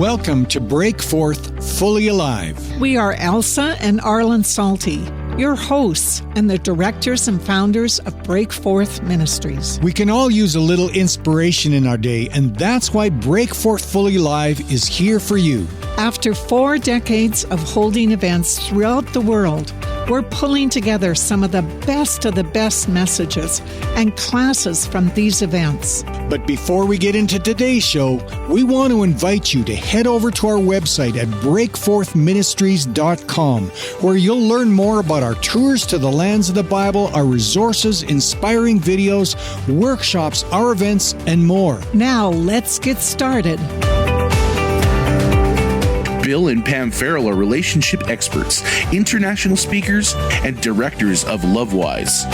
Welcome to Break Forth Fully Alive. We are Elsa and Arlen Salty, your hosts and the directors and founders of Break Forth Ministries. We can all use a little inspiration in our day, and that's why Break Forth Fully Alive is here for you. After 4 decades of holding events throughout the world, we're pulling together some of the best messages and classes from these events. But before we get into today's show, we want to invite you to head over to our website at breakforthministries.com, where you'll learn more about our tours to the lands of the Bible, our resources, inspiring videos, workshops, our events, and more. Now, let's get started. Bill and Pam Farrel are relationship experts, international speakers, and directors of Lovewise.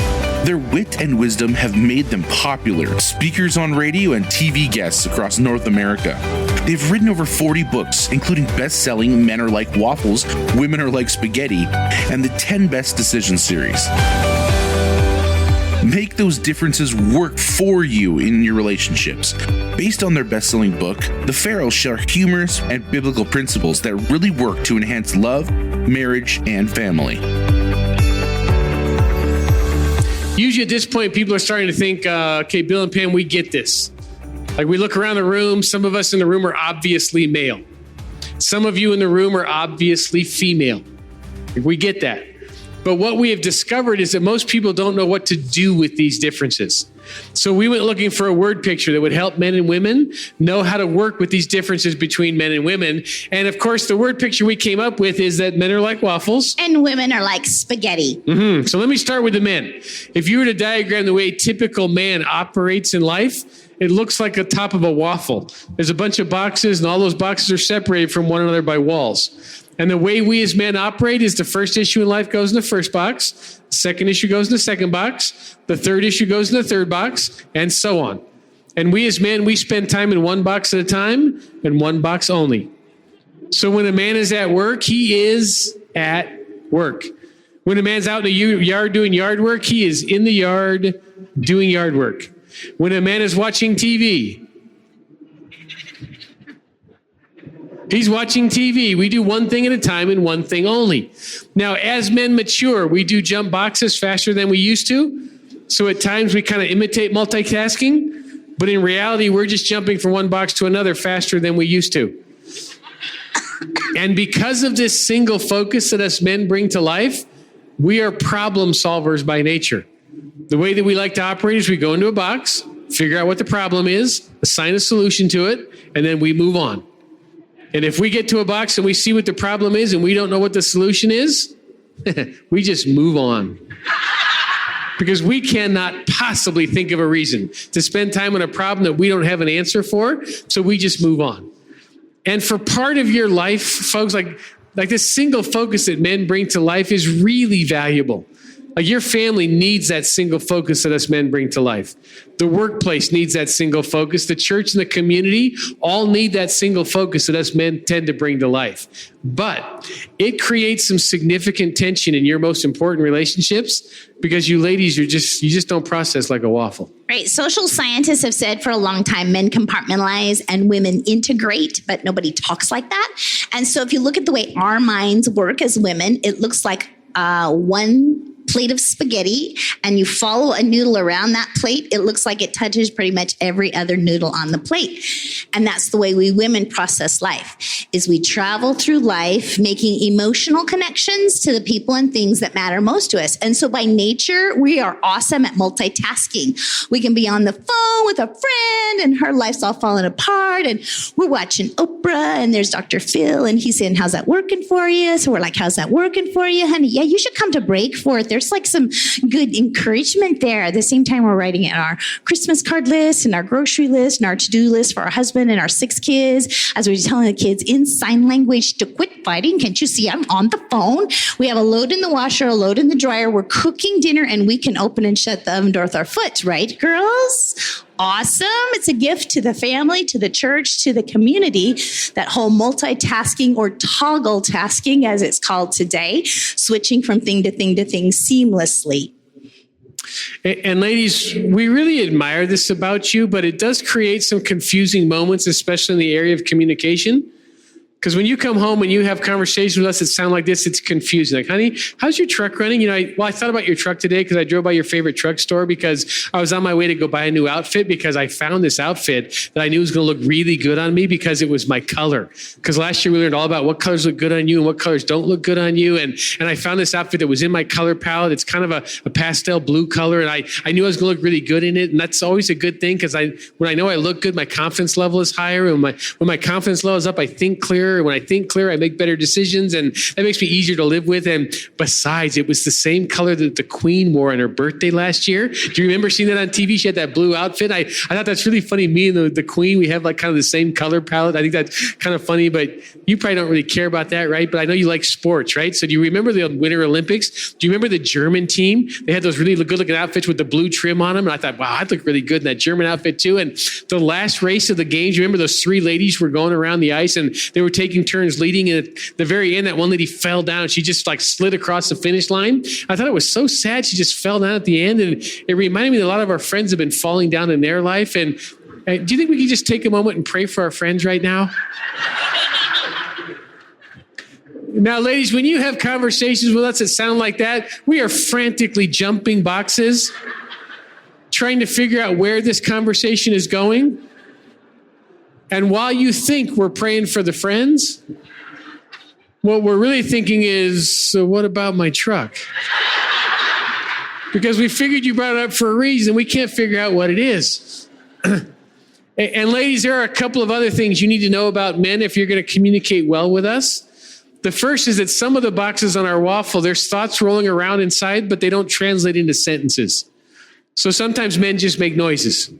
Their wit and wisdom have made them popular speakers on radio and TV guests across North America. They've written over 40 books, including best-selling Men Are Like Waffles, Women Are Like Spaghetti, and the 10 Best Decisions series. Make those differences work for you in your relationships. Based on their best-selling book, the Farrels share humorous and biblical principles that really work to enhance love, marriage, and family. Usually at this point, people are starting to think, okay, Bill and Pam, we get this. Like we look around the room, some of us in the room are obviously male. Some of you in the room are obviously female. Like, we get that. But what we have discovered is that most people don't know what to do with these differences. So we went looking for a word picture that would help men and women know how to work with these differences between men and women. And of course, the word picture we came up with is that men are like waffles. And women are like spaghetti. So let me start with the men. If you were to diagram the way a typical man operates in life, it looks like the top of a waffle. There's a bunch of boxes, and all those boxes are separated from one another by walls. And the way we as men operate is the first issue in life goes in the first box, the second issue goes in the second box, the third issue goes in the third box, and so on. And we as men, we spend time in one box at a time and one box only. So when a man is at work, he is at work. When a man's out in the yard doing yard work, he is in the yard doing yard work. When a man is watching TV, he's watching TV. We do one thing at a time and one thing only. Now, as men mature, we do jump boxes faster than we used to. So at times we kind of imitate multitasking, but in reality, we're just jumping from one box to another faster than we used to. And because of this single focus that us men bring to life, we are problem solvers by nature. The way that we like to operate is we go into a box, figure out what the problem is, assign a solution to it, and then we move on. And if we get to a box and we see what the problem is and we don't know what the solution is, we just move on. Because we cannot possibly think of a reason to spend time on a problem that we don't have an answer for, so we just move on. And for part of your life, folks, like this single focus that men bring to life is really valuable. Like your family needs that single focus that us men bring to life. The workplace needs that single focus. The church and the community all need that single focus that us men tend to bring to life. But it creates some significant tension in your most important relationships because you ladies, you just don't process like a waffle. Right. Social scientists have said for a long time, men compartmentalize and women integrate, but nobody talks like that. And so if you look at the way our minds work as women, it looks like one plate of spaghetti and you follow a noodle around that plate, it looks like it touches pretty much every other noodle on the plate. And that's the way we women process life, is we travel through life making emotional connections to the people and things that matter most to us. And so by nature, we are awesome at multitasking. We can be on the phone with a friend and her life's all falling apart and we're watching Oprah and there's Dr. Phil and he's saying, how's that working for you? So we're like, how's that working for you, honey? Yeah, you should come to Break Forth. There's like some good encouragement there. At the same time, we're writing in our Christmas card list and our grocery list and our to-do list for our husband and our 6 kids. As we're telling the kids in sign language to quit fighting. Can't you see I'm on the phone? We have a load in the washer, a load in the dryer. We're cooking dinner and we can open and shut the oven door with our foot, right, girls? Awesome. It's a gift to the family, to the church, to the community, that whole multitasking or toggle tasking, as it's called today, switching from thing to thing to thing seamlessly. And ladies, we really admire this about you, but it does create some confusing moments, especially in the area of communication. Because when you come home and you have conversations with us that sound like this, it's confusing. Like, honey, how's your truck running? I thought about your truck today because I drove by your favorite truck store because I was on my way to go buy a new outfit because I found this outfit that I knew was going to look really good on me because it was my color. Because last year we learned all about what colors look good on you and what colors don't look good on you. And I found this outfit that was in my color palette. It's kind of a pastel blue color. And I knew I was going to look really good in it. And that's always a good thing because when I know I look good, my confidence level is higher. And when my confidence level is up, I think clearer. When I think clear, I make better decisions, and that makes me easier to live with. And besides, it was the same color that the Queen wore on her birthday last year. Do you remember seeing that on TV? She had that blue outfit. I thought that's really funny. Me and the Queen, we have like kind of the same color palette. I think that's kind of funny, but you probably don't really care about that, right? But I know you like sports, right? So do you remember the Winter Olympics? Do you remember the German team? They had those really good looking outfits with the blue trim on them. And I thought, wow, I'd look really good in that German outfit too. And the last race of the games, you remember those three ladies were going around the ice and they were taking turns leading, and at the very end, that one lady fell down. She just like slid across the finish line. I thought it was so sad. She just fell down at the end, and it reminded me that a lot of our friends have been falling down in their life. And do you think we could just take a moment and pray for our friends right now? Now, ladies, when you have conversations with us that sound like that, we are frantically jumping boxes, trying to figure out where this conversation is going. And while you think we're praying for the friends, what we're really thinking is, so what about my truck? Because we figured you brought it up for a reason. We can't figure out what it is. And ladies, there are a couple of other things you need to know about men if you're going to communicate well with us. The first is that some of the boxes on our waffle, there's thoughts rolling around inside, but they don't translate into sentences. So sometimes men just make noises.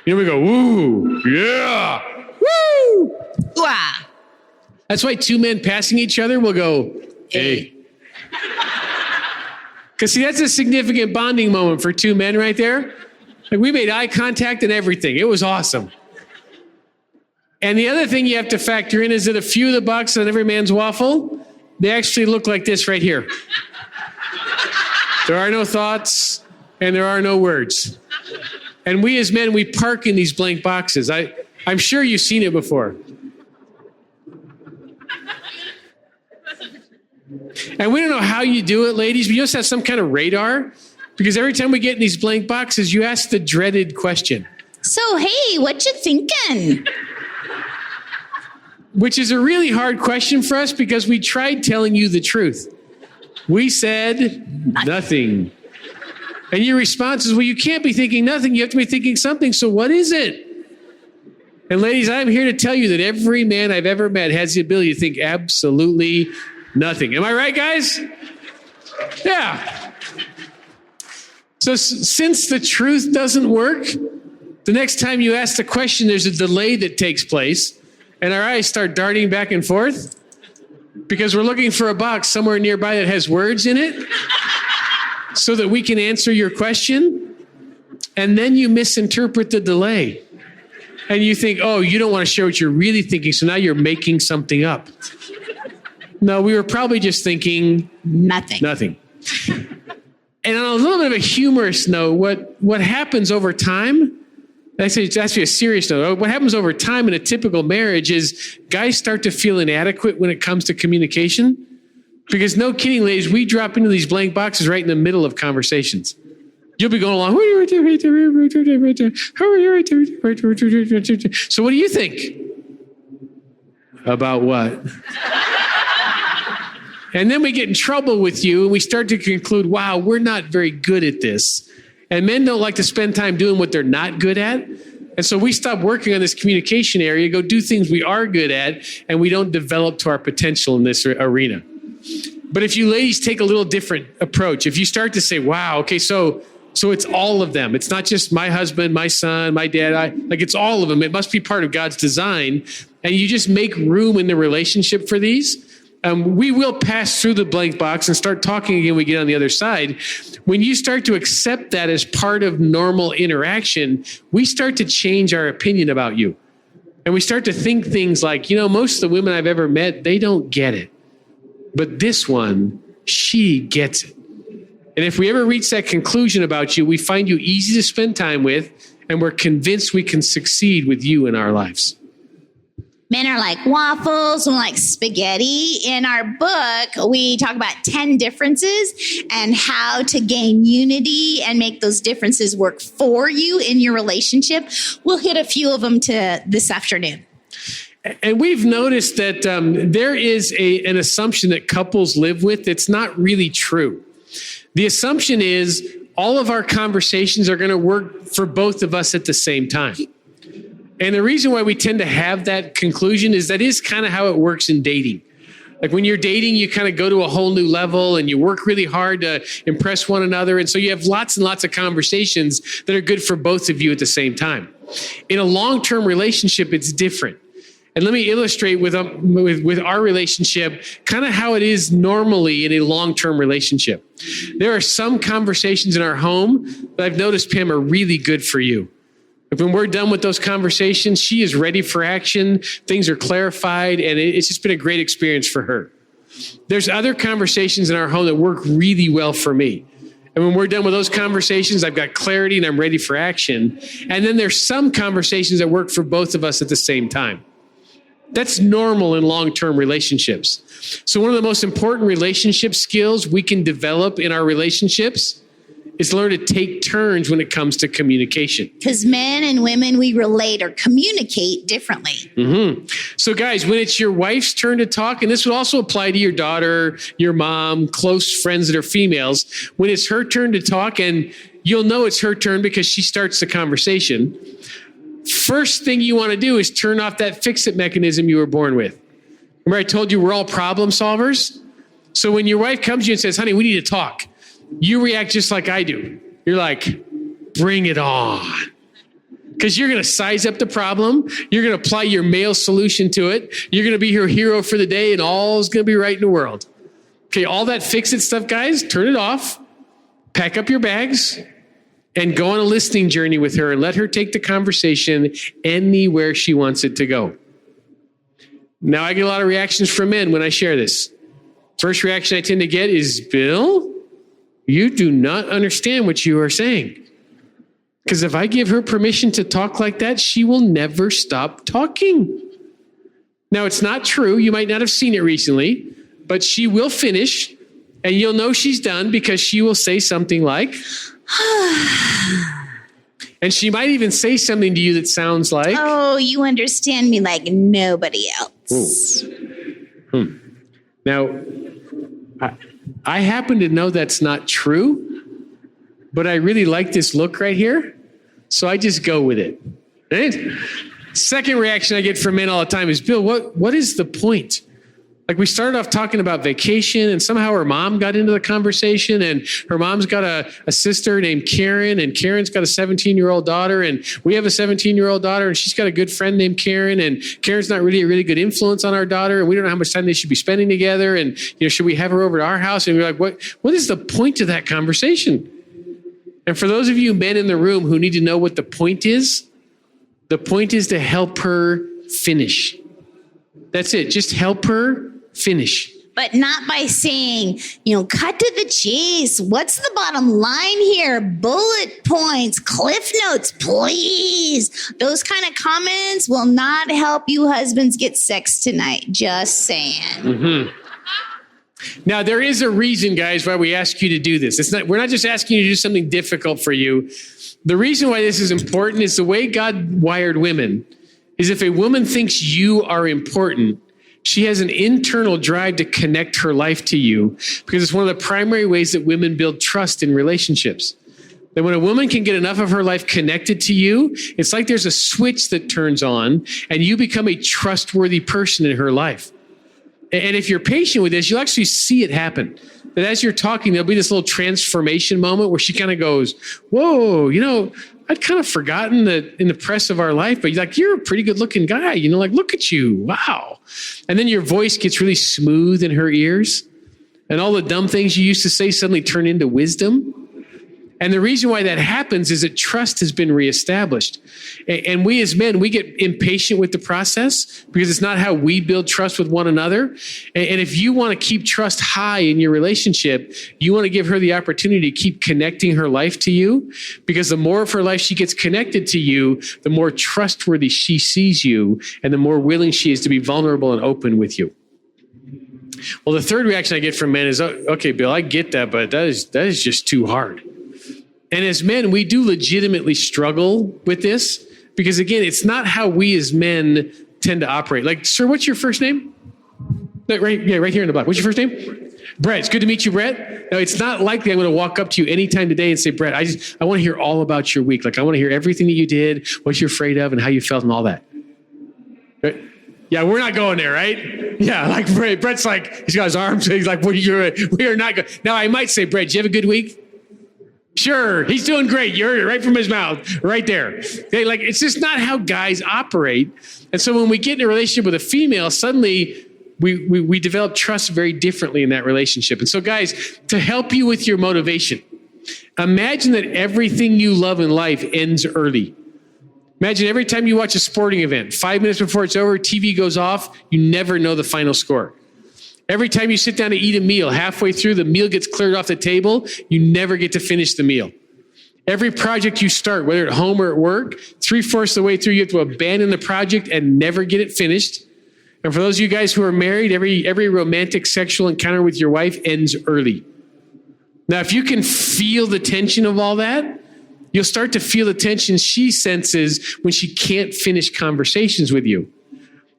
We go, woo, yeah, woo, wah. That's why two men passing each other will go, hey. Because see, that's a significant bonding moment for two men right there. Like we made eye contact and everything. It was awesome. And the other thing you have to factor in is that a few of the boxes on every man's waffle, they actually look like this right here. There are no thoughts and there are no words. And we as men, we park in these blank boxes. I'm sure you've seen it before. And we don't know how you do it, ladies, but you just have some kind of radar. Because every time we get in these blank boxes, you ask the dreaded question. So, hey, what you thinking? Which is a really hard question for us because we tried telling you the truth. We said nothing. And your response is, well, you can't be thinking nothing. You have to be thinking something. So what is it? And ladies, I'm here to tell you that every man I've ever met has the ability to think absolutely nothing. Am I right, guys? Yeah. So since the truth doesn't work, the next time you ask the question, there's a delay that takes place. And our eyes start darting back and forth because we're looking for a box somewhere nearby that has words in it. So that we can answer your question, and then you misinterpret the delay. And you think, oh, you don't want to share what you're really thinking, so now you're making something up. No, we were probably just thinking nothing. And on a little bit of a humorous note, what happens over time, actually, it's actually a serious note, what happens over time in a typical marriage is guys start to feel inadequate when it comes to communication. Because no kidding, ladies, we drop into these blank boxes right in the middle of conversations. You'll be going along. So what do you think? About what? And then we get in trouble with you and we start to conclude, wow, we're not very good at this. And men don't like to spend time doing what they're not good at. And so we stop working on this communication area, go do things we are good at, and we don't develop to our potential in this arena. But if you ladies take a little different approach, if you start to say, wow, okay, so it's all of them. It's not just my husband, my son, my dad. It's all of them. It must be part of God's design. And you just make room in the relationship for these. We will pass through the blank box and start talking again when we get on the other side. When you start to accept that as part of normal interaction, we start to change our opinion about you. And we start to think things like, most of the women I've ever met, they don't get it. But this one, she gets it. And if we ever reach that conclusion about you, we find you easy to spend time with, and we're convinced we can succeed with you in our lives. Men are like waffles, women like spaghetti. In our book, we talk about 10 differences and how to gain unity and make those differences work for you in your relationship. We'll hit a few of them to this afternoon. And we've noticed that there is an assumption that couples live with that's not really true. The assumption is all of our conversations are going to work for both of us at the same time. And the reason why we tend to have that conclusion is that is kind of how it works in dating. Like when you're dating, you kind of go to a whole new level and you work really hard to impress one another. And so you have lots and lots of conversations that are good for both of you at the same time. In a long-term relationship, it's different. And let me illustrate with our relationship kind of how it is normally in a long-term relationship. There are some conversations in our home that I've noticed, Pam, are really good for you. When we're done with those conversations, she is ready for action. Things are clarified, and it's just been a great experience for her. There's other conversations in our home that work really well for me. And when we're done with those conversations, I've got clarity and I'm ready for action. And then there's some conversations that work for both of us at the same time. That's normal in long-term relationships. So one of the most important relationship skills we can develop in our relationships is learn to take turns when it comes to communication. Because men and women, we relate or communicate differently. Mm-hmm. So guys, when it's your wife's turn to talk, and this would also apply to your daughter, your mom, close friends that are females, when it's her turn to talk, and you'll know it's her turn because she starts the conversation, first thing you want to do is turn off that fix-it mechanism you were born with. Remember I told you we're all problem solvers? So when your wife comes to you and says, honey, we need to talk, you react just like I do. You're like, bring it on. Because you're going to size up the problem. You're going to apply your male solution to it. You're going to be her hero for the day and all's going to be right in the world. Okay, all that fix-it stuff, guys, turn it off. Pack up your bags and go on a listening journey with her and let her take the conversation anywhere she wants it to go. Now, I get a lot of reactions from men when I share this. First reaction I tend to get is, Bill, you do not understand what you are saying. Because if I give her permission to talk like that, she will never stop talking. Now, it's not true. You might not have seen it recently, but she will finish and you'll know she's done because she will say something like, and she might even say something to you that sounds like, oh, you understand me like nobody else. Now, I happen to know that's not true, but I really like this look right here, so I just go with it. Right? Second reaction I get from men all the time is, Bill, what is the point? Like we started off talking about vacation and somehow her mom got into the conversation and her mom's got a sister named Karen and Karen's got a 17-year-old daughter and we have a 17-year-old daughter and she's got a good friend named Karen and Karen's not really a really good influence on our daughter and we don't know how much time they should be spending together and should we have her over to our house? And we're like, what is the point of that conversation? And for those of you men in the room who need to know what the point is to help her finish. That's it. Just help her finish. But not by saying, cut to the chase. What's the bottom line here? Bullet points, cliff notes, please. Those kind of comments will not help you husbands get sex tonight. Just saying. Mm-hmm. Now, there is a reason, guys, why we ask you to do this. We're not just asking you to do something difficult for you. The reason why this is important is the way God wired women is if a woman thinks you are important, she has an internal drive to connect her life to you because it's one of the primary ways that women build trust in relationships. That when a woman can get enough of her life connected to you, it's like there's a switch that turns on and you become a trustworthy person in her life. And if you're patient with this, you'll actually see it happen. That as you're talking, there'll be this little transformation moment where she kind of goes, whoa, I'd kind of forgotten that in the press of our life, but you're a pretty good looking guy, look at you. Wow. And then your voice gets really smooth in her ears and all the dumb things you used to say suddenly turn into wisdom. And the reason why that happens is that trust has been reestablished. And we as men, we get impatient with the process because it's not how we build trust with one another. And if you want to keep trust high in your relationship, you want to give her the opportunity to keep connecting her life to you, because the more of her life she gets connected to you, the more trustworthy she sees you and the more willing she is to be vulnerable and open with you. Well, the third reaction I get from men is, okay, Bill, I get that, but that is just too hard. And as men, we do legitimately struggle with this because, again, it's not how we as men tend to operate. Like, sir, what's your first name? Right here in the block. What's your first name? Brett. It's good to meet you, Brett. Now, it's not likely I'm going to walk up to you anytime today and say, Brett, I want to hear all about your week. Like, I want to hear everything that you did, what you're afraid of, and how you felt and all that. Right? Yeah, we're not going there, right? Yeah, like Brett's like, he's got his arms, he's like, we are not going. Now, I might say, Brett, did you have a good week? Sure, he's doing great. You're right from his mouth, right there. Okay, like, it's just not how guys operate. And so when we get in a relationship with a female, suddenly we develop trust very differently in that relationship. And so, guys, to help you with your motivation, imagine that everything you love in life ends early. Imagine every time you watch a sporting event, 5 minutes before it's over, TV goes off, you never know the final score. Every time you sit down to eat a meal, halfway through, the meal gets cleared off the table. You never get to finish the meal. Every project you start, whether at home or at work, 3/4 of the way through, you have to abandon the project and never get it finished. And for those of you guys who are married, every romantic sexual encounter with your wife ends early. Now, if you can feel the tension of all that, you'll start to feel the tension she senses when she can't finish conversations with you.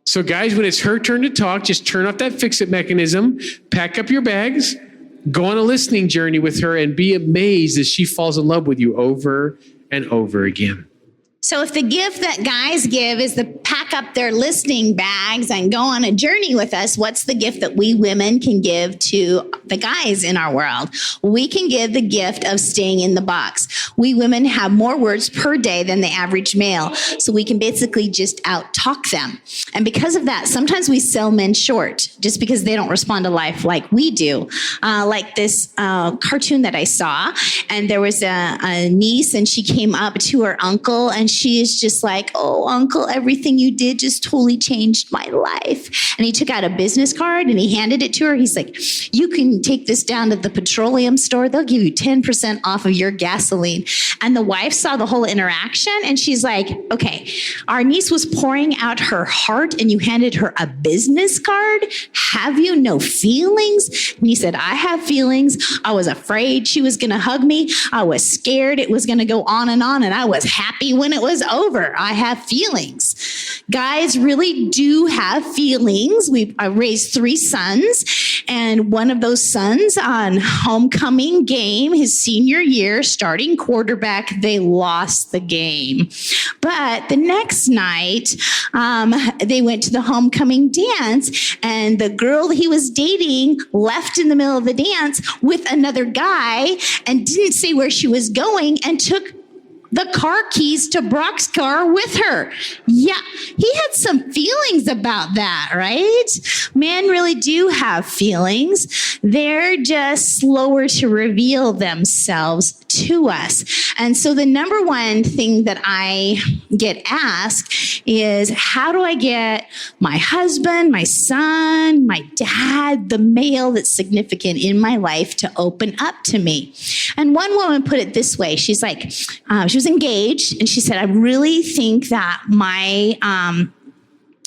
So guys, when it's her turn to talk, just turn off that fix-it mechanism, pack up your bags, go on a listening journey with her, and be amazed as she falls in love with you over and over again. So if the gift that guys give is to pack up their listening bags and go on a journey with us, what's the gift that we women can give to the guys in our world? We can give the gift of staying in the box. We women have more words per day than the average male, so we can basically just out-talk them. And because of that, sometimes we sell men short just because they don't respond to life like we do. Like this cartoon that I saw, and there was a niece, and she came up to her uncle, and she is just like, oh, uncle, everything you did just totally changed my life. And he took out a business card and he handed it to her. He's like, you can take this down to the petroleum store. They'll give you 10% off of your gasoline. And the wife saw the whole interaction and she's like, okay, our niece was pouring out her heart and you handed her a business card. Have you no feelings? And he said, I have feelings. I was afraid she was going to hug me. I was scared it was going to go on. And I was happy when it was over. I have feelings. Guys really do have feelings. I raised 3 sons, and one of those sons on homecoming game, his senior year, starting quarterback, they lost the game. But the next night, they went to the homecoming dance, and the girl he was dating left in the middle of the dance with another guy and didn't say where she was going and took the car keys to Brock's car with her. Yeah, he had some feelings about that, right? Men really do have feelings. They're just slower to reveal themselves to us. And so the number one thing that I get asked is, how do I get my husband, my son, my dad, the male that's significant in my life to open up to me? And one woman put it this way. She's like, she was engaged, and she said, I really think that my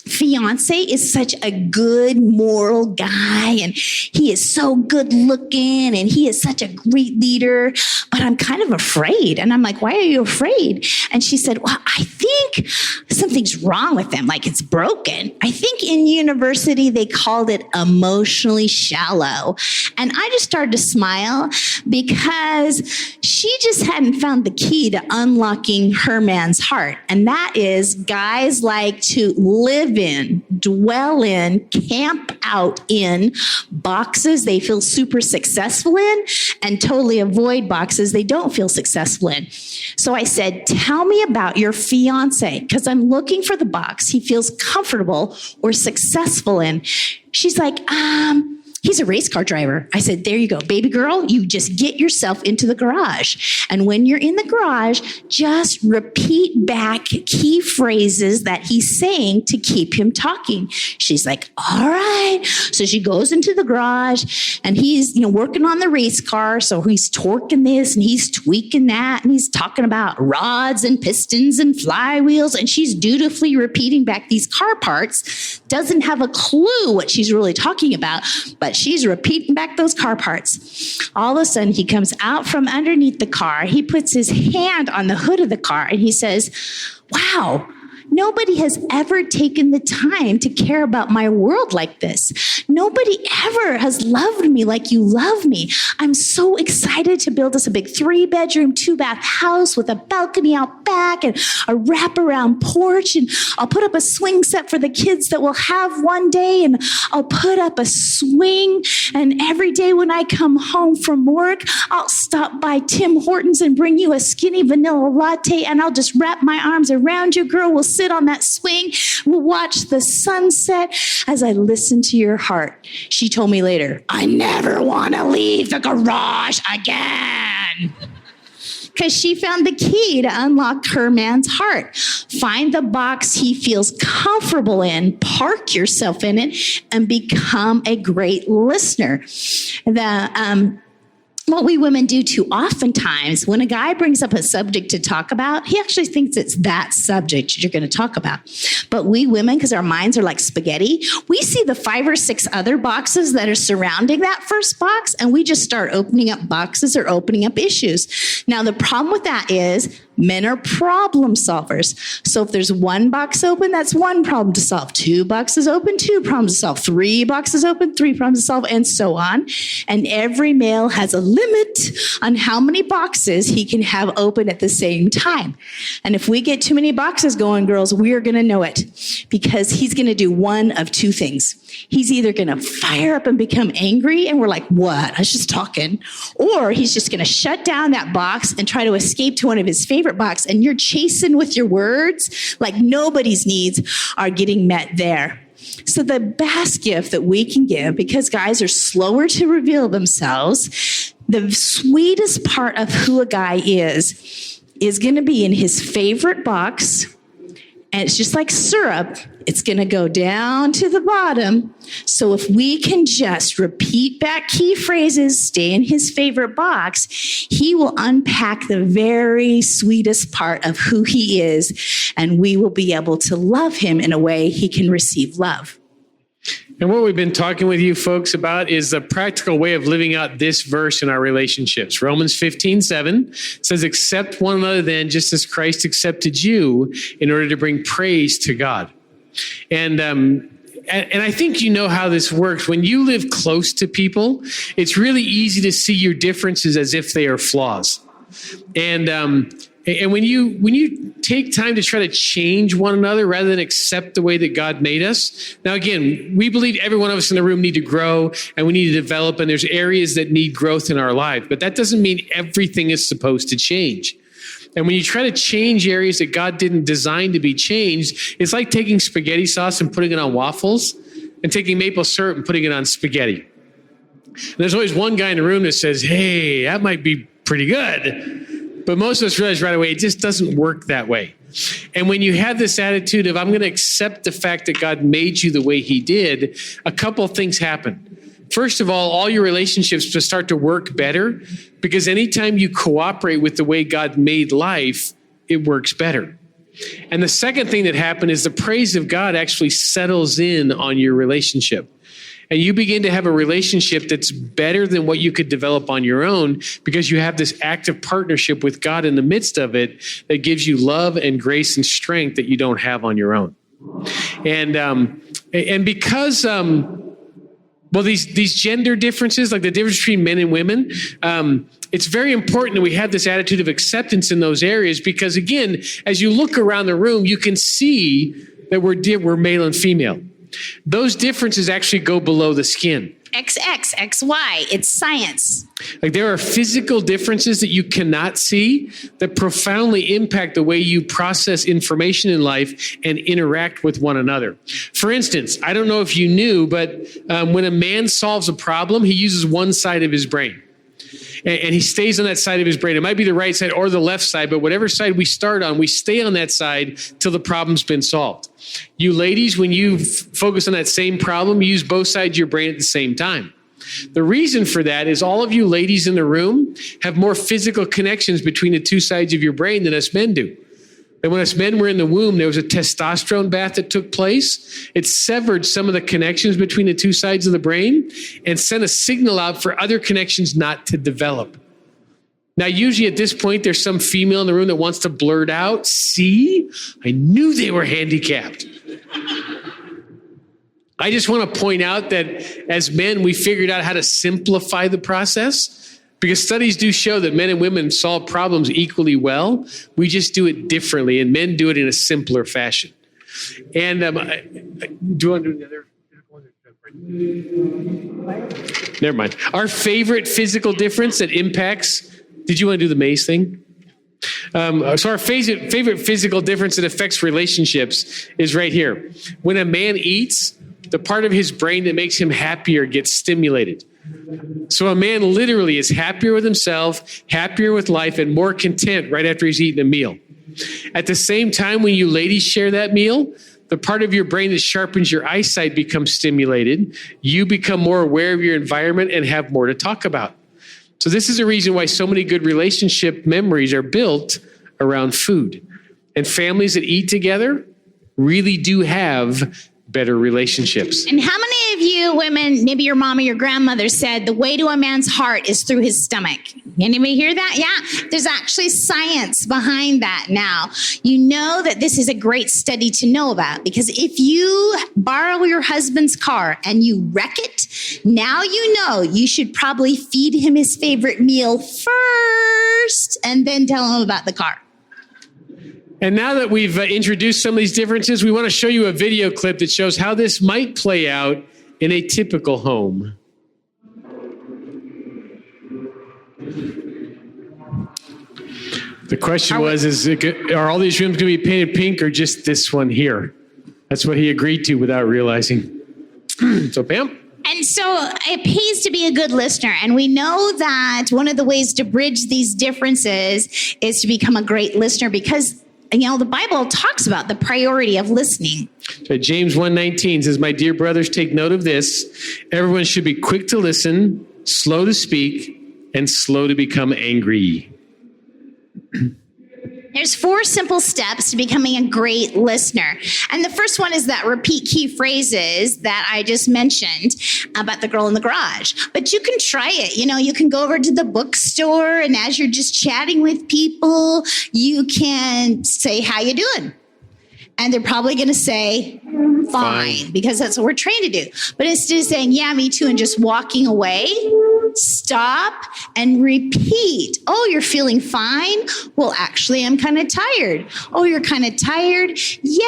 fiance is such a good moral guy, and he is so good looking, and he is such a great leader, but I'm kind of afraid. And I'm like, why are you afraid? And she said, well, I think something's wrong with him, like it's broken. I think in university they called it emotionally shallow. And I just started to smile because she just hadn't found the key to unlocking her man's heart. And that is, guys like to live in, dwell in, camp out in boxes they feel super successful in, and totally avoid boxes they don't feel successful in. So I said, tell me about your fiance, because I'm looking for the box he feels comfortable or successful in. She's like, He's a race car driver. I said, there you go, baby girl, you just get yourself into the garage. And when you're in the garage, just repeat back key phrases that he's saying to keep him talking. She's like, all right. So she goes into the garage and he's, working on the race car. So he's torquing this and he's tweaking that. And he's talking about rods and pistons and flywheels. And she's dutifully repeating back these car parts. Doesn't have a clue what she's really talking about, but she's repeating back those car parts. All of a sudden, he comes out from underneath the car. He puts his hand on the hood of the car and he says, wow, nobody has ever taken the time to care about my world like this. Nobody ever has loved me like you love me. I'm so excited to build us a big 3-bedroom, 2-bath house with a balcony out back and a wraparound porch. And I'll put up a swing set for the kids that we'll have one day. And I'll put up a swing. And every day when I come home from work, I'll stop by Tim Hortons and bring you a skinny vanilla latte. And I'll just wrap my arms around you, girl. We'll sit on that swing. We'll watch the sunset as I listen to your heart. She told me later, I never want to leave the garage again. Because she found the key to unlock her man's heart. Find the box he feels comfortable in, park yourself in it, and become a great listener. What we women do too oftentimes, when a guy brings up a subject to talk about, he actually thinks it's that subject you're going to talk about. But we women, because our minds are like spaghetti, we see the 5 or 6 other boxes that are surrounding that first box, and we just start opening up boxes or opening up issues. Now, the problem with that is men are problem solvers. So if there's 1 box open, that's 1 problem to solve. 2 boxes open, 2 problems to solve. 3 boxes open, 3 problems to solve, and so on. And every male has a limit on how many boxes he can have open at the same time. And if we get too many boxes going, girls, we are going to know it, because he's going to do one of 2 things. He's either going to fire up and become angry, and we're like, what? I was just talking. Or he's just going to shut down that box and try to escape to one of his favorite box, and you're chasing with your words like nobody's needs are getting met there. So the best gift that we can give, because guys are slower to reveal themselves, the sweetest part of who a guy is going to be in his favorite box. And it's just like syrup. It's going to go down to the bottom. So if we can just repeat back key phrases, stay in his favorite box, he will unpack the very sweetest part of who he is, and we will be able to love him in a way he can receive love. And what we've been talking with you folks about is the practical way of living out this verse in our relationships. Romans 15:7 says, accept one another then, just as Christ accepted you, in order to bring praise to God. And I think you know how this works. When you live close to people, it's really easy to see your differences as if they are flaws. And when you take time to try to change one another rather than accept the way that God made us. Now, again, we believe every one of us in the room need to grow and we need to develop, and there's areas that need growth in our life, but that doesn't mean everything is supposed to change. And when you try to change areas that God didn't design to be changed, it's like taking spaghetti sauce and putting it on waffles and taking maple syrup and putting it on spaghetti. And there's always one guy in the room that says, hey, that might be pretty good. But most of us realize right away, it just doesn't work that way. And when you have this attitude of, I'm going to accept the fact that God made you the way he did, a couple of things happen. First of all your relationships will start to work better, because anytime you cooperate with the way God made life, it works better. And the second thing that happened is the praise of God actually settles in on your relationship. And you begin to have a relationship that's better than what you could develop on your own, because you have this active partnership with God in the midst of it that gives you love and grace and strength that you don't have on your own. And because these gender differences, like the difference between men and women, it's very important that we have this attitude of acceptance in those areas, because again, as you look around the room, you can see that we're male and female. Those differences actually go below the skin. XX, XY. It's science. Like there are physical differences that you cannot see that profoundly impact the way you process information in life and interact with one another. For instance, I don't know if you knew, but when a man solves a problem, he uses one side of his brain. And he stays on that side of his brain. It might be the right side or the left side, but whatever side we start on, we stay on that side till the problem's been solved. You ladies, when you focus on that same problem, you use both sides of your brain at the same time. The reason for that is all of you ladies in the room have more physical connections between the two sides of your brain than us men do. And when us men were in the womb, there was a testosterone bath that took place. It severed some of the connections between the two sides of the brain and sent a signal out for other connections not to develop. Now, usually at this point, there's some female in the room that wants to blurt out, "See, I knew they were handicapped." I just want to point out that as men, we figured out how to simplify the process because studies do show that men and women solve problems equally well. We just do it differently, and men do it in a simpler fashion. And do you want to do the other? Never mind. Our favorite physical difference that impacts. Did you want to do the maze thing? So our favorite physical difference that affects relationships is right here. When a man eats, the part of his brain that makes him happier gets stimulated. So a man literally is happier with himself, happier with life, and more content right after he's eaten a meal. At the same time, when you ladies share that meal, the part of your brain that sharpens your eyesight becomes stimulated. You become more aware of your environment and have more to talk about. So this is a reason why so many good relationship memories are built around food. And families that eat together really do have better relationships. And how many of you women, maybe your mom or your grandmother said the way to a man's heart is through his stomach? Anybody hear that? Yeah, there's actually science behind that now. You know that this is a great study to know about because if you borrow your husband's car and you wreck it, now you know you should probably feed him his favorite meal first and then tell him about the car. And now that we've introduced some of these differences, we want to show you a video clip that shows how this might play out in a typical home. The question was, are all these rooms going to be painted pink or just this one here? That's what he agreed to without realizing. So, Pam? And so it pays to be a good listener. And we know that one of the ways to bridge these differences is to become a great listener because the Bible talks about the priority of listening. So James 1:19 says, "My dear brothers, take note of this. Everyone should be quick to listen, slow to speak, and slow to become angry." There's 4 simple steps to becoming a great listener. And the first one is that repeat key phrases that I just mentioned about the girl in the garage. But you can try it. You can go over to the bookstore and as you're just chatting with people, you can say, "How you doing?" And they're probably going to say, "Fine," because that's what we're trained to do. But instead of saying, "Yeah, me too," and just walking away, stop and repeat. "Oh, you're feeling fine? Well, actually, I'm kind of tired." "Oh, you're kind of tired? Yeah,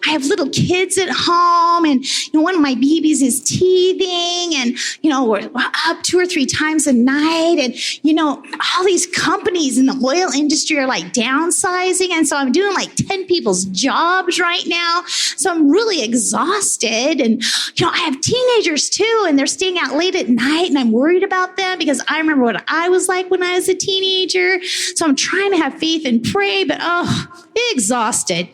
I have little kids at home and, one of my babies is teething and, we're up 2 or 3 times a night and, all these companies in the oil industry are like downsizing. And so I'm doing like 10 people's jobs right now. So I'm really exhausted. And, I have teenagers too, and they're staying out late at night and I'm worried about them because I remember what I was like when I was a teenager. So I'm trying to have faith and pray, but exhausted."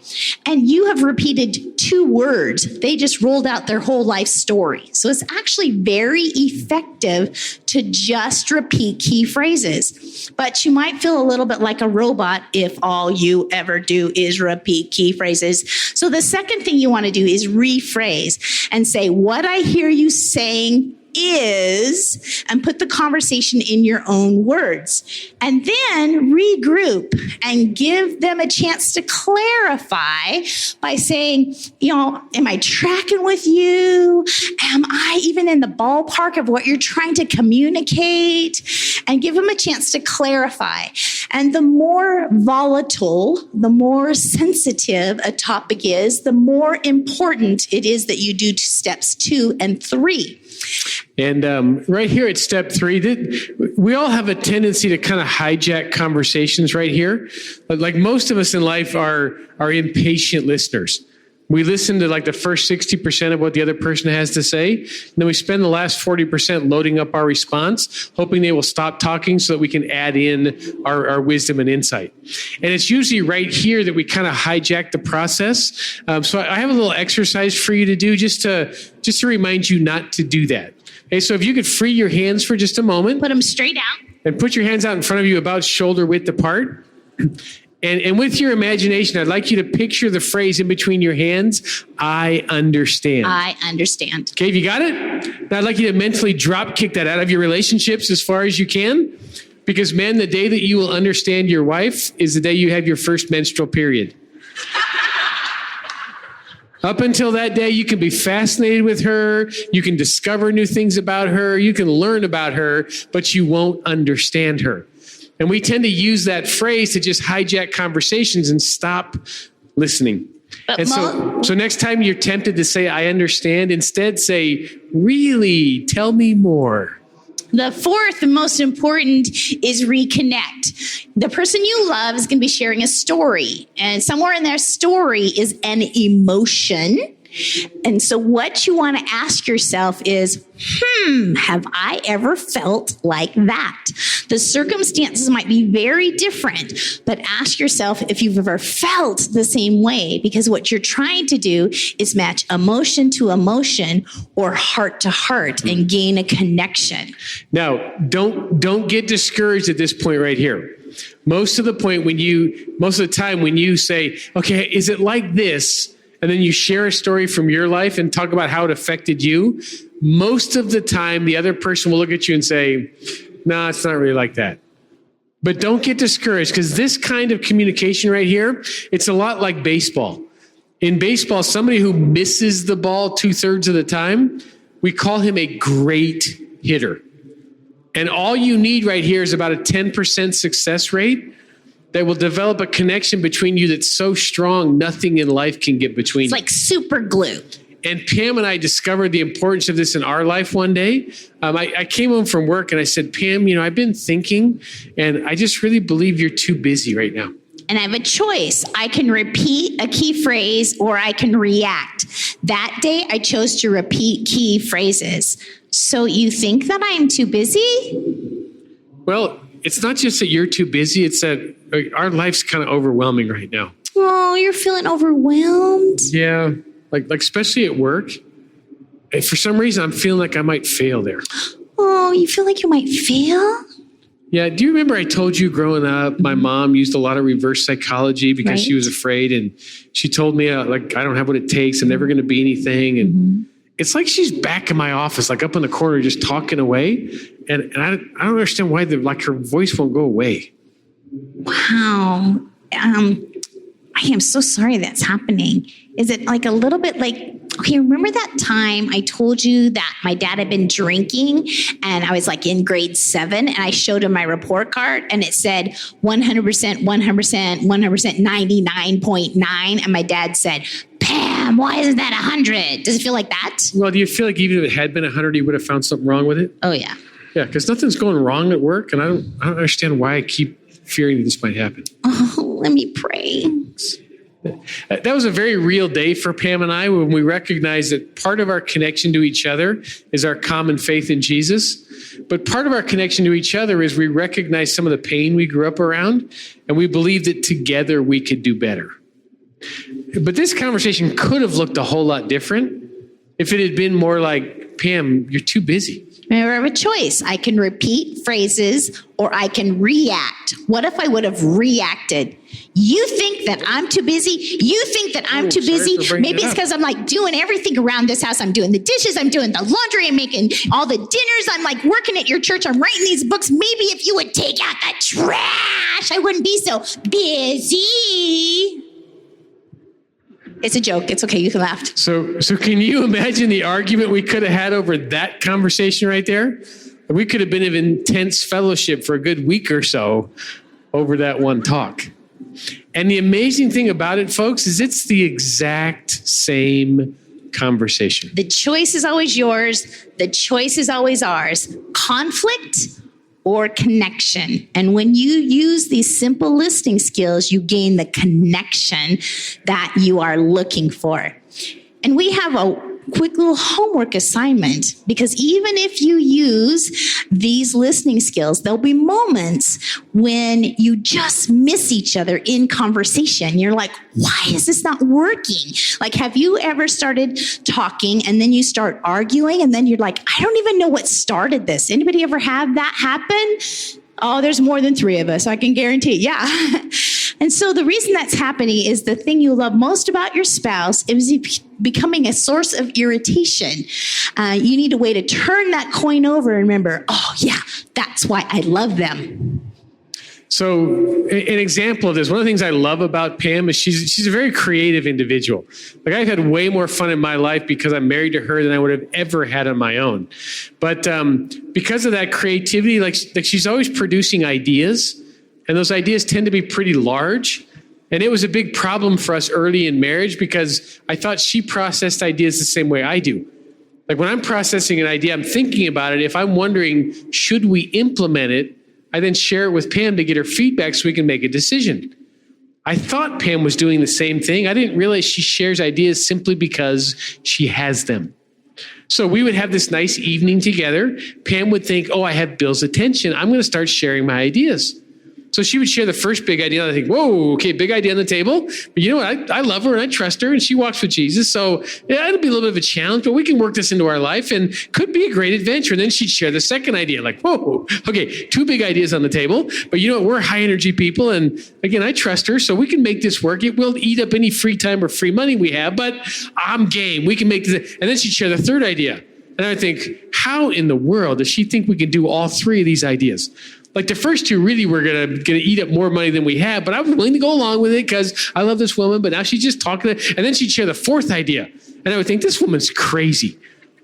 And you have repeated 2 words. They just rolled out their whole life story. So it's actually very effective to just repeat key phrases. But you might feel a little bit like a robot if all you ever do is repeat key phrases. So the second thing you want to do is rephrase and say, "What I hear you saying is, and put the conversation in your own words. And then regroup and give them a chance to clarify by saying, am I tracking with you? Am I even in the ballpark of what you're trying to communicate? And give them a chance to clarify. And the more volatile, the more sensitive a topic is, the more important it is that you do steps 2 and 3. And right here at step 3, we all have a tendency to kind of hijack conversations right here. But like most of us in life are impatient listeners. We listen to like the first 60% of what the other person has to say. And then we spend the last 40% loading up our response, hoping they will stop talking so that we can add in our wisdom and insight. And it's usually right here that we kind of hijack the process. So I have a little exercise for you to do just to remind you not to do that. Okay, so if you could free your hands for just a moment. Put them straight out. And put your hands out in front of you about shoulder width apart. And with your imagination, I'd like you to picture the phrase in between your hands, I understand. I understand. Okay, if you got it? Now I'd like you to mentally drop kick that out of your relationships as far as you can. Because men, the day that you will understand your wife is the day you have your first menstrual period. Up until that day, you can be fascinated with her. You can discover new things about her. You can learn about her, but you won't understand her. And we tend to use that phrase to just hijack conversations and stop listening. And so next time you're tempted to say, I understand, instead say, really, tell me more. The fourth and most important is reconnect. The person you love is going to be sharing a story, and somewhere in their story is an emotion. And so what you want to ask yourself is, have I ever felt like that? The circumstances might be very different, but ask yourself if you've ever felt the same way, because what you're trying to do is match emotion to emotion or heart to heart and gain a connection. Now, don't get discouraged at this point right here. Most of the time when you say, okay, is it like this? And then you share a story from your life and talk about how it affected you, most of the time the other person will look at you and say, no, it's not really like that. But don't get discouraged, because this kind of communication right here, it's a lot like baseball. In baseball, somebody who misses the ball 2/3 of the time, we call him a great hitter. And all you need right here is about a 10% success rate that will develop a connection between you that's so strong, nothing in life can get between you. It's like super glue. And Pam and I discovered the importance of this in our life one day. I came home from work and I said, Pam, I've been thinking, and I just really believe you're too busy right now. And I have a choice. I can repeat a key phrase or I can react. That day, I chose to repeat key phrases. So you think that I'm too busy? Well, it's not just that you're too busy. It's that our life's kind of overwhelming right now. Oh, you're feeling overwhelmed? Yeah, like especially at work. For some reason, I'm feeling like I might fail there. Oh, you feel like you might fail? Yeah. Do you remember I told you growing up, my mom used a lot of reverse psychology because she was afraid, and she told me I don't have what it takes. I'm never going to be anything. And it's like she's back in my office, like up in the corner, just talking away. And I don't understand why her voice won't go away. Wow. I am so sorry that's happening. Is it like a little bit like, okay, remember that time I told you that my dad had been drinking and I was like in grade 7 and I showed him my report card and it said 100%, 100%, 100%, 99.9. And my dad said, Pam, why isn't that 100? Does it feel like that? Well, do you feel like even if it had been 100, you would have found something wrong with it? Oh, yeah. Yeah, because nothing's going wrong at work, and I don't understand why I keep fearing that this might happen. Oh, let me pray. That was a very real day for Pam and I when we recognized that part of our connection to each other is our common faith in Jesus. But part of our connection to each other is we recognize some of the pain we grew up around, and we believe that together we could do better. But this conversation could have looked a whole lot different if it had been more like Pam, you're too busy. Remember, I have a choice. I can repeat phrases or I can react. What if I would have reacted? You think that I'm too busy? You think that I'm too busy? Maybe it's because I'm like doing everything around this house. I'm doing the dishes. I'm doing the laundry. I'm making all the dinners. I'm like working at your church. I'm writing these books. Maybe if you would take out the trash, I wouldn't be so busy. It's a joke. It's okay. You can laugh. So can you imagine the argument we could have had over that conversation right there? We could have been in intense fellowship for a good week or so over that one talk. And the amazing thing about it, folks, is it's the exact same conversation. The choice is always yours. The choice is always ours. Conflict or connection. And when you use these simple listening skills, you gain the connection that you are looking for. And we have a quick little homework assignment, because even if you use these listening skills, there'll be moments when you just miss each other in conversation. You're like, why is this not working? Like, have you ever started talking and then you start arguing and then you're like, I don't even know what started this. Anybody ever have that happen? Oh, there's more than 3 of us, I can guarantee. Yeah. And so the reason that's happening is the thing you love most about your spouse is becoming a source of irritation. You need a way to turn that coin over and remember, oh yeah, that's why I love them. So an example of this, one of the things I love about Pam is she's a very creative individual. Like, I've had way more fun in my life because I'm married to her than I would have ever had on my own. But because of that creativity, like she's always producing ideas, and those ideas tend to be pretty large. And it was a big problem for us early in marriage because I thought she processed ideas the same way I do. Like, when I'm processing an idea, I'm thinking about it. If I'm wondering, should we implement it? I then share it with Pam to get her feedback so we can make a decision. I thought Pam was doing the same thing. I didn't realize she shares ideas simply because she has them. So we would have this nice evening together. Pam would think, oh, I have Bill's attention. I'm going to start sharing my ideas. So she would share the first big idea. And I think, whoa, okay, big idea on the table. But you know what? I love her and I trust her and she walks with Jesus. So yeah, it'll be a little bit of a challenge, but we can work this into our life and could be a great adventure. And then she'd share the second idea, like, whoa, okay, 2 big ideas on the table. But you know what? We're high energy people. And again, I trust her, so we can make this work. It will eat up any free time or free money we have, but I'm game. We can make this. And then she'd share the third idea. And I would think, how in the world does she think we can do all 3 of these ideas? Like, the first 2 really were gonna eat up more money than we have, but I was willing to go along with it because I love this woman, but now she's just talking. And then she'd share the 4th idea. And I would think, this woman's crazy.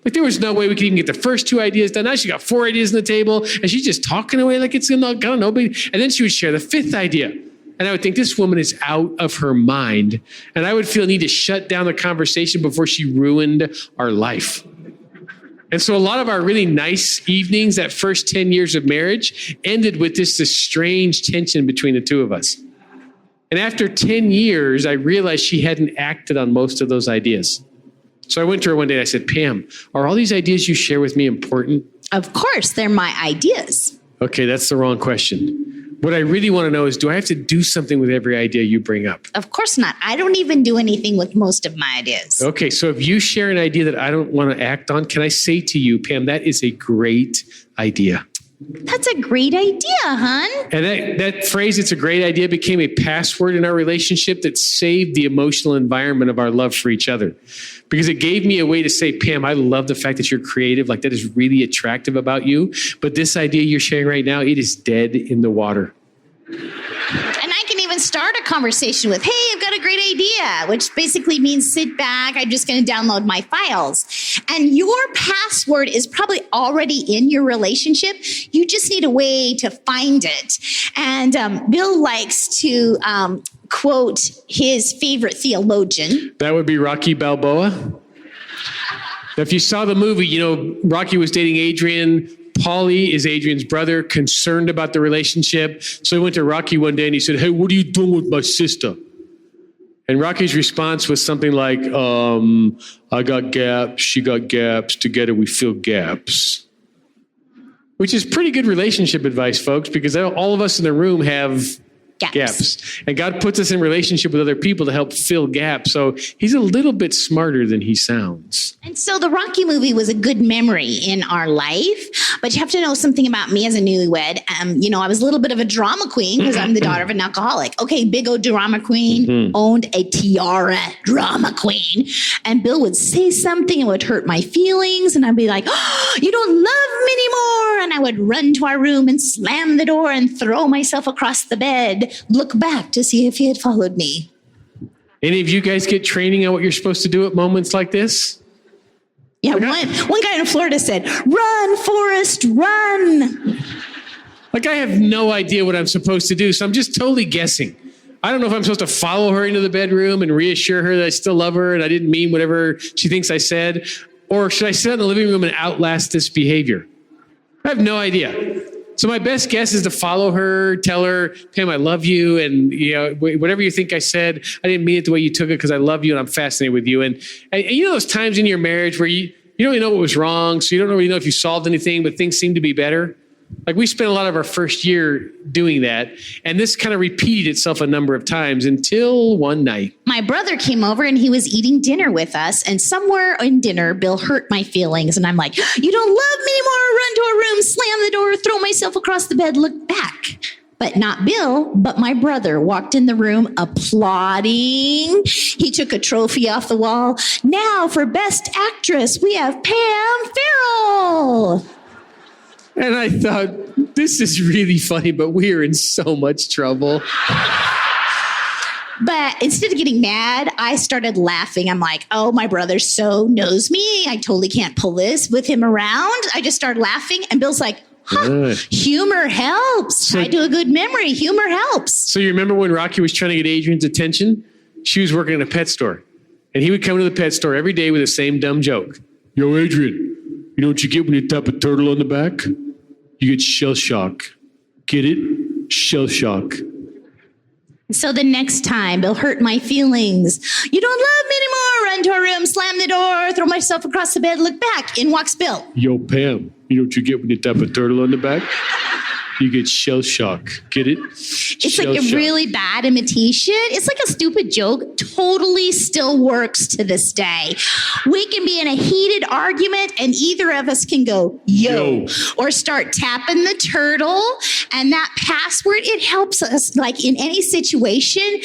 Like, there was no way we could even get the first 2 ideas done. Now she got 4 ideas on the table and she's just talking away like it's gonna go nobody. And then she would share the 5th idea. And I would think, this woman is out of her mind. And I would feel a need to shut down the conversation before she ruined our life. And so a lot of our really nice evenings, that first 10 years of marriage, ended with this strange tension between the 2 of us. And after 10 years, I realized she hadn't acted on most of those ideas. So I went to her one day and I said, Pam, are all these ideas you share with me important? Of course, they're my ideas. Okay, that's the wrong question. What I really want to know is, do I have to do something with every idea you bring up? Of course not. I don't even do anything with most of my ideas. Okay, so if you share an idea that I don't want to act on, can I say to you, Pam, that is a great idea? That's a great idea, hon. And that phrase, it's a great idea, became a password in our relationship that saved the emotional environment of our love for each other. Because it gave me a way to say, Pam, I love the fact that you're creative. Like, that is really attractive about you. But this idea you're sharing right now, it is dead in the water. And I can even start a conversation with, hey, I've got a great idea, which basically means sit back. I'm just going to download my files. And your password is probably already in your relationship. You just need a way to find it. And Bill likes to quote his favorite theologian. That would be Rocky Balboa. If you saw the movie, you know, Rocky was dating Adrian. Paulie is Adrian's brother, concerned about the relationship. So he went to Rocky one day and he said, hey, what are you doing with my sister? And Rocky's response was something like, I got gaps, she got gaps, together we fill gaps. Which is pretty good relationship advice, folks, because all of us in the room have Gaps. And God puts us in relationship with other people to help fill gaps. So he's a little bit smarter than he sounds. And so the Rocky movie was a good memory in our life. But you have to know something about me as a newlywed. I was a little bit of a drama queen because I'm the daughter of an alcoholic. Okay, big old drama queen, owned a tiara drama queen. And Bill would say something and would hurt my feelings. And I'd be like, oh, you don't love me anymore. And I would run to our room and slam the door and throw myself across the bed, look back to see if he had followed me. Any of you guys get training on what you're supposed to do at moments like this? Yeah, one guy in Florida said, run, Forrest, run. Like, I have no idea what I'm supposed to do, so I'm just totally guessing. I don't know if I'm supposed to follow her into the bedroom and reassure her that I still love her and I didn't mean whatever she thinks I said, or should I sit in the living room and outlast this behavior? I have no idea. So my best guess is to follow her, tell her, Pam, I love you, and whatever you think I said, I didn't mean it the way you took it because I love you and I'm fascinated with you. And you know those times in your marriage where you don't really know what was wrong, so you don't really know if you solved anything, but things seem to be better? Like, we spent a lot of our first year doing that, and this kind of repeated itself a number of times until one night. My brother came over and he was eating dinner with us, and somewhere in dinner, Bill hurt my feelings, and I'm like, you don't love me anymore, run to a room, slam the door, throw myself across the bed, look back. But not Bill, but my brother walked in the room applauding. He took a trophy off the wall. Now for Best Actress, we have Pam Farrel. And I thought, this is really funny, but we are in so much trouble. But instead of getting mad, I started laughing. I'm like, oh, my brother so knows me. I totally can't pull this with him around. I just started laughing. And Bill's like, humor helps. Tied to a good memory. Humor helps. So you remember when Rocky was trying to get Adrian's attention? She was working in a pet store. And he would come to the pet store every day with the same dumb joke. Yo, Adrian, you know what you get when you tap a turtle on the back? You get shell shock. Get it? Shell shock. So the next time, Bill hurt my feelings. You don't love me anymore. Run to our room, slam the door, throw myself across the bed, look back. In walks Bill. Yo, Pam, you know what you get when you tap a turtle on the back? You get shell shock. Get it? It's like a really bad imitation. It's like a stupid joke. Totally still works to this day. We can be in a heated argument and either of us can go, yo, or start tapping the turtle. And that password, it helps us like in any situation.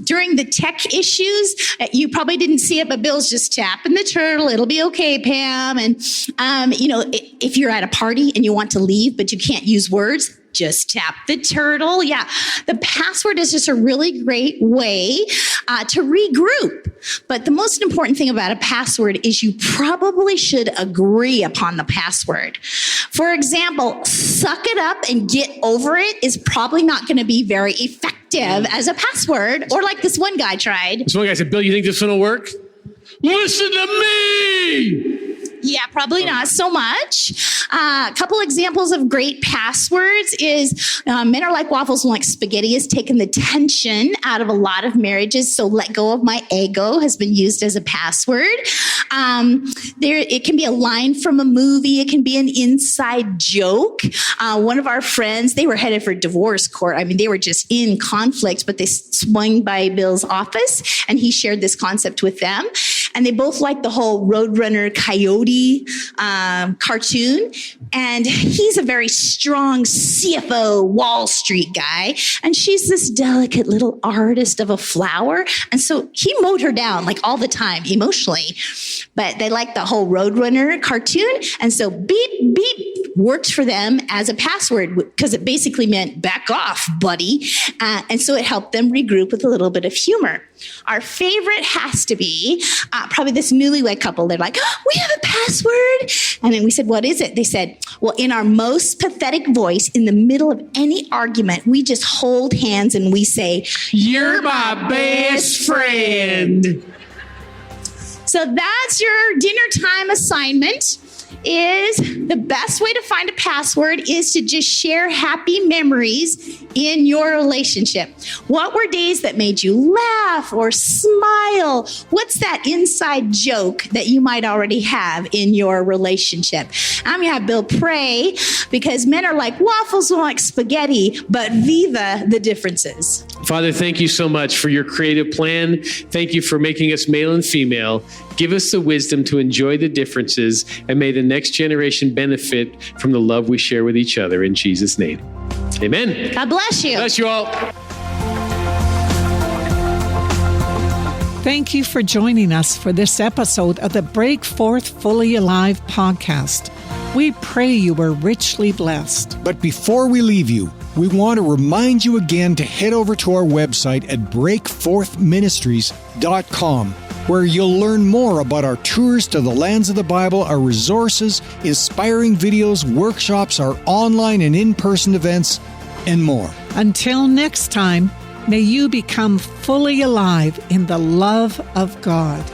During the tech issues, you probably didn't see it, but Bill's just tapping the turtle. It'll be okay, Pam. And, if you're at a party and you want to leave, but you can't use words, just tap the turtle. Yeah, the password is just a really great way to regroup. But the most important thing about a password is you probably should agree upon the password. For example, suck it up and get over it is probably not going to be very effective as a password. Or like this one guy tried. This one guy said, Bill, you think this one will work? Listen to me! Yeah, probably not so much. A couple examples of great passwords is men are like waffles and like spaghetti has taken the tension out of a lot of marriages. So let go of my ego has been used as a password. It can be a line from a movie. It can be an inside joke. One of our friends, they were headed for divorce court. I mean, they were just in conflict, but they swung by Bill's office and he shared this concept with them. And they both liked the whole Roadrunner Coyote cartoon. And he's a very strong CFO Wall Street guy. And she's this delicate little artist of a flower. And so he mowed her down like all the time emotionally. But they liked the whole Roadrunner cartoon. And so beep, beep worked for them as a password because it basically meant back off, buddy. And so it helped them regroup with a little bit of humor. Our favorite has to be probably this newlywed couple. They're like, oh, we have a password. And then we said, what is it? They said, well, in our most pathetic voice, in the middle of any argument, we just hold hands and we say, you're my best friend. So that's your dinner time assignment. Is the best way to find a password is to just share happy memories in your relationship? What were days that made you laugh or smile? What's that inside joke that you might already have in your relationship? I'm going to have Bill pray, because men are like waffles and like spaghetti, but viva the differences. Father, thank you so much for your creative plan. Thank you for making us male and female. Give us the wisdom to enjoy the differences, and may the next generation benefit from the love we share with each other. In Jesus' name, amen. God bless you. Bless you all. Thank you for joining us for this episode of the Break Forth Fully Alive podcast. We pray you were richly blessed. But before we leave you, we want to remind you again to head over to our website at breakforthministries.com, where you'll learn more about our tours to the lands of the Bible, our resources, inspiring videos, workshops, our online and in-person events, and more. Until next time, may you become fully alive in the love of God.